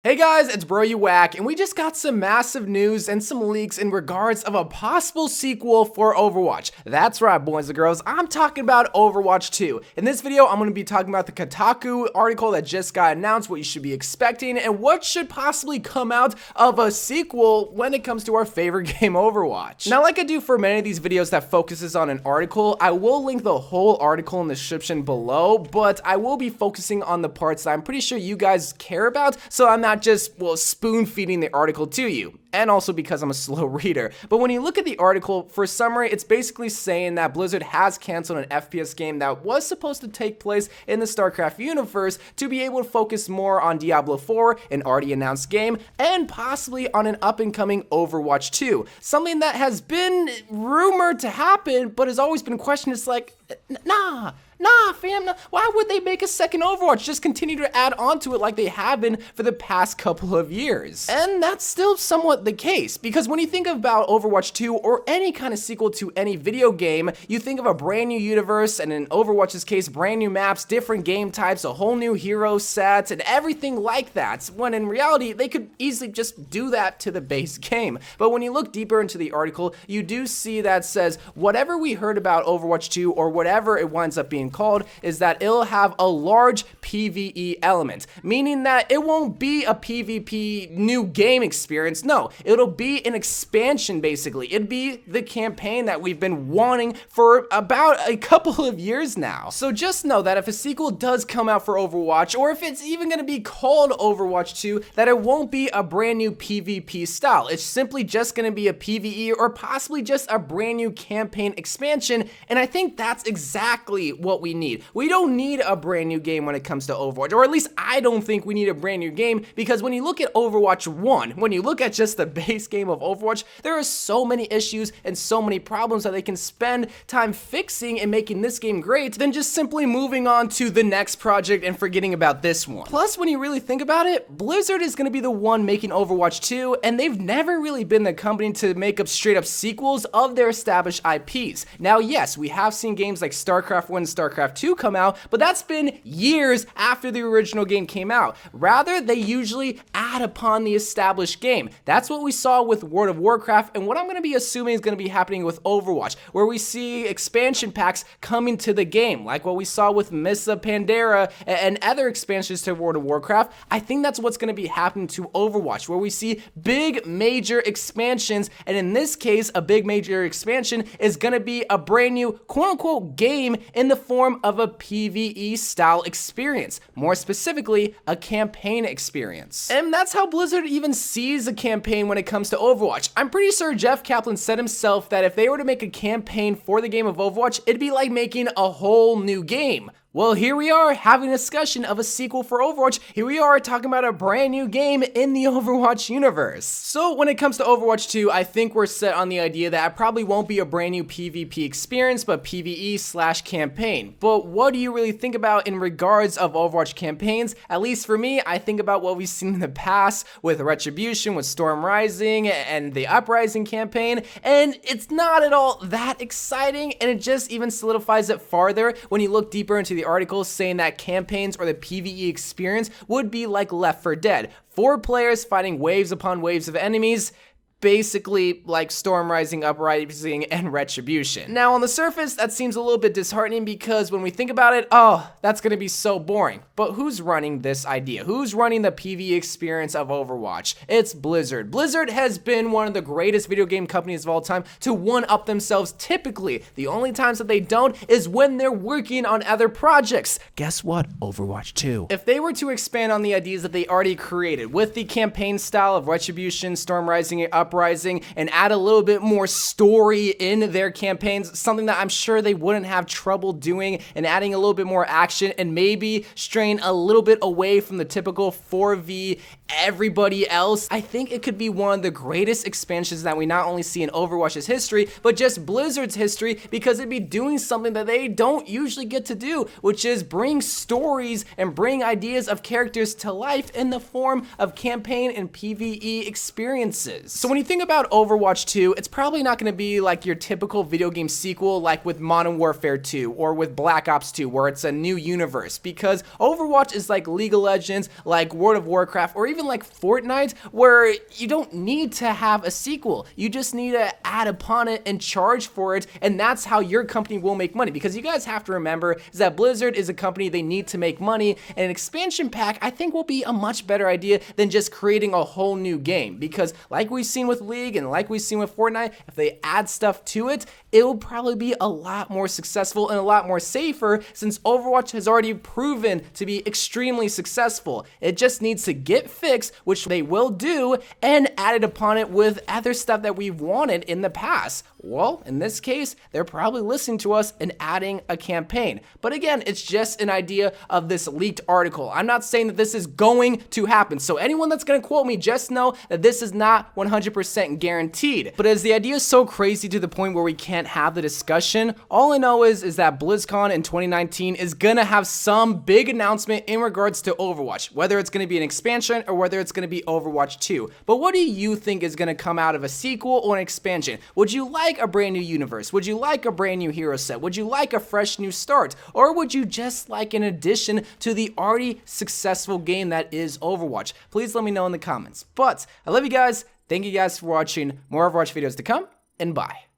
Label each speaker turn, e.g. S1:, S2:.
S1: Hey guys, it's Bro You Whack, and we just got some massive news and some leaks in regards of a possible sequel for Overwatch. That's right, boys and girls, I'm talking about Overwatch 2. In this video, I'm going to be talking about the Kotaku article that just got announced, what you should be expecting, and what should possibly come out of a sequel when it comes to our favorite game, Overwatch. Now, like I do for many of these videos that focuses on an article, I will link the whole article in the description below, but I will be focusing on the parts that I'm pretty sure you guys care about, so I'm not just, well, spoon feeding the article to you. And also because I'm a slow reader. But when you look at the article, for summary, it's basically saying that Blizzard has canceled an FPS game that was supposed to take place in the StarCraft universe to be able to focus more on Diablo 4, an already announced game, and possibly on an up-and-coming Overwatch 2. Something that has been rumored to happen, but has always been questioned. It's like, nah, fam, nah. Why would they make a second Overwatch? Just continue to add on to it like they have been for the past couple of years. And that's still somewhat the case, because when you think about Overwatch 2 or any kind of sequel to any video game, you think of a brand new universe, and in Overwatch's case, brand new maps, different game types, a whole new hero set, and everything like that, when in reality, they could easily just do that to the base game. But when you look deeper into the article, you do see that says, whatever we heard about Overwatch 2, or whatever it winds up being called, is that it'll have a large PvE element, meaning that it won't be a PvP new game experience. No, it'll be an expansion, basically. It'd be the campaign that we've been wanting for about a couple of years now. So just know that if a sequel does come out for Overwatch, or if it's even going to be called Overwatch 2, that it won't be a brand new PvP style. It's simply just going to be a PvE, or possibly just a brand new campaign expansion, and I think that's exactly what we need. We don't need a brand new game when it comes to Overwatch, or at least I don't think we need a brand new game, because when you look at Overwatch 1, when you look at just the base game of Overwatch, there are so many issues and so many problems that they can spend time fixing and making this game great than just simply moving on to the next project and forgetting about this one. Plus, when you really think about it, Blizzard is going to be the one making Overwatch 2, and they've never really been the company to make up straight up sequels of their established IPs. Now, yes, we have seen games like StarCraft 1 and StarCraft 2 come out, but that's been years after the original game came out. Rather, they usually add upon the established game. That's what we saw with World of Warcraft, and what I'm going to be assuming is going to be happening with Overwatch, where we see expansion packs coming to the game, like what we saw with Mists of Pandaria and other expansions to World of Warcraft. I think that's what's going to be happening to Overwatch, where we see big major expansions, and in this case, a big major expansion is going to be a brand new quote-unquote game in the form of a PvE style experience, more specifically, a campaign experience. And that's how Blizzard even sees a campaign when it comes to Overwatch. I'm pretty sure Jeff Kaplan said himself that if they were to make a campaign for the game of Overwatch, it'd be like making a whole new game. Well, here we are having a discussion of a sequel for Overwatch. Here we are talking about a brand new game in the Overwatch universe. So when it comes to Overwatch 2, I think we're set on the idea that it probably won't be a brand new PvP experience, but PvE/campaign. But what do you really think about in regards of Overwatch campaigns? At least for me, I think about what we've seen in the past with Retribution, with Storm Rising, and the Uprising campaign, and it's not at all that exciting, and it just even solidifies it farther when you look deeper into the article, saying that campaigns or the PvE experience would be like Left 4 Dead. 4 players fighting waves upon waves of enemies, basically like Storm Rising, Uprising, and Retribution. Now, on the surface, that seems a little bit disheartening, because when we think about it, oh, that's gonna be so boring. But who's running this idea? Who's running the PvE experience of Overwatch? It's Blizzard. Blizzard has been one of the greatest video game companies of all time to one-up themselves typically. The only times that they don't is when they're working on other projects. Guess what? Overwatch 2. If they were to expand on the ideas that they already created with the campaign style of Retribution, Storm Rising, and Uprising, and add a little bit more story in their campaigns, something that I'm sure they wouldn't have trouble doing, and adding a little bit more action, and maybe straying a little bit away from the typical 4v everybody else, I think it could be one of the greatest expansions that we not only see in Overwatch's history, but just Blizzard's history, because it'd be doing something that they don't usually get to do, which is bring stories and bring ideas of characters to life in the form of campaign and PvE experiences. So when you think about Overwatch 2, it's probably not going to be like your typical video game sequel like with Modern Warfare 2 or with Black Ops 2, where it's a new universe, because Overwatch is like League of Legends, like World of Warcraft, or even like Fortnite, where you don't need to have a sequel. You just need to add upon it and charge for it, and that's how your company will make money. Because you guys have to remember is that Blizzard is a company, they need to make money, and an expansion pack I think will be a much better idea than just creating a whole new game. Because like we've seen with League and like we've seen with Fortnite, if they add stuff to it, it will probably be a lot more successful and a lot more safer, since Overwatch has already proven to be extremely successful. It just needs to get fixed, which they will do, and added upon it with other stuff that we've wanted in the past. Well, in this case, they're probably listening to us and adding a campaign. But again, it's just an idea of this leaked article. I'm not saying that this is going to happen. So anyone that's going to quote me, just know that this is not 100% guaranteed. But as the idea is so crazy to the point where we can't have the discussion, all I know is that BlizzCon in 2019 is going to have some big announcement in regards to Overwatch, whether it's going to be an expansion or whether it's going to be Overwatch 2. But what do you think is going to come out of a sequel or an expansion? Would you like a brand new universe? Would you like a brand new hero set? Would you like a fresh new start? Or would you just like an addition to the already successful game that is Overwatch? Please let me know in the comments. But I love you guys. Thank you guys for watching. More Overwatch videos to come, and bye.